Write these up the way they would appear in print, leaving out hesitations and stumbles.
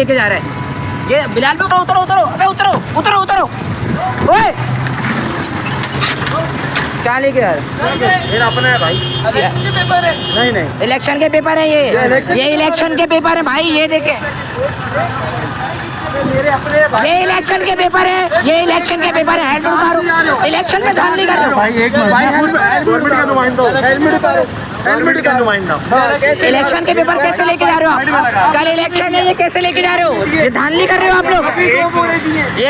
लेके जा रहा है ये बिलाल पे। उतरो उतरो उतरो, अबे उतरो उतरो उतरो। ओए क्या लेके जा रहे? मेरा अपना है भाई। इलेक्शन के पेपर है? नहीं नहीं, इलेक्शन के पेपर है ये इलेक्शन के पेपर है भाई। ये देखे, ये इलेक्शन के पेपर है, ये इलेक्शन के पेपर है। हेलमेट उतारो, इलेक्शन में धांधली कर रहे हो भाई। एक गवर्नमेंट का नुमाइंदा, हेलमेट का नुमाइंदा। इलेक्शन के पेपर कैसे लेके जा रहे हो आप? कल इलेक्शन है, ये कैसे लेके जा रहे हो? ये धांधली कर रहे हो आप लोग। ये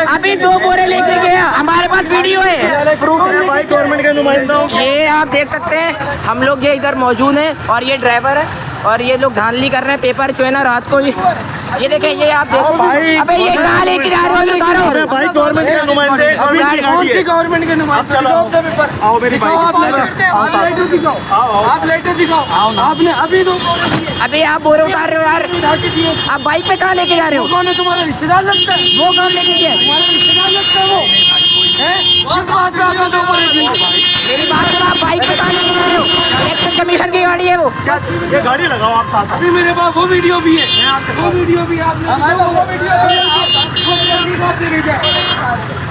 अभी 2 बोरे लेके गए, हमारे पास वीडियो है, प्रूफ है भाई। गवर्नमेंट का नुमाइंदा ये आप देख सकते हैं। हम लोग ये इधर मौजूद हैं और ये ड्राइवर है और ये लोग धांधली कर रहे हैं। पेपर जो है ना रात को ये देखें, ये आप देखो भाई। अबे ये कहाँ लेके जा रहे हो? उतारो भाई। गवर्नमेंट के नुमाइंदे, कौन सी गवर्नमेंट के नुमाइंदे? आओ मेरी बाइक, आप लेटर दिखाओ, आप लेटर दिखाओ। आपने अभी तो अभी आप बोरे उतार रहे हो यार। आप बाइक पे कहाँ लेके जा रहे हो? कौन है? तुम्हारा रिश्तेदार लगता है? वो कौन लेके गया? तुम्हारा रिश्तेदार लगता है वो? किस बात पे आपने 2 बोरे दिए? मेरी बात सुनो, आप बाइक पे कहाँ लेके जा रहे हो? इलेक्शन कमीशन की गाड़ी है वो। ये गाड़ी लगाओ आप साथ। अभी मेरे पास वो वीडियो भी है, वो वीडियो भी आपने वो वीडियो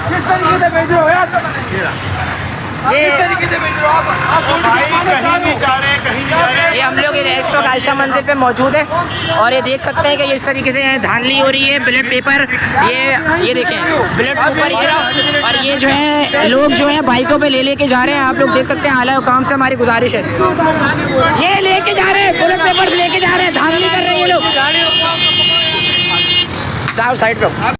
किस तरीके से भेज रहे हो यार? किस तरीके से भेज रहे हो आप? भाई कहीं नहीं जा रहे, कहीं नहीं जा रहे। ये हम लोग इलेक्शन आयशा मंदिर पे मौजूद है और ये देख सकते हैं कि इस तरीके से धांधली हो रही है। बैलेट पेपर ये देखें, बैलेट पेपर ये रहा। और ये जो है लोग जो है बाइकों पे ले के जा रहे हैं। आप लोग देख सकते हैं। आला काम से हमारी गुजारिश है, ये लेके जा रहे हैं, बैलेट पेपर लेके जा रहे हैं, धांधली कर रहे हैं ये लोग। साइड पे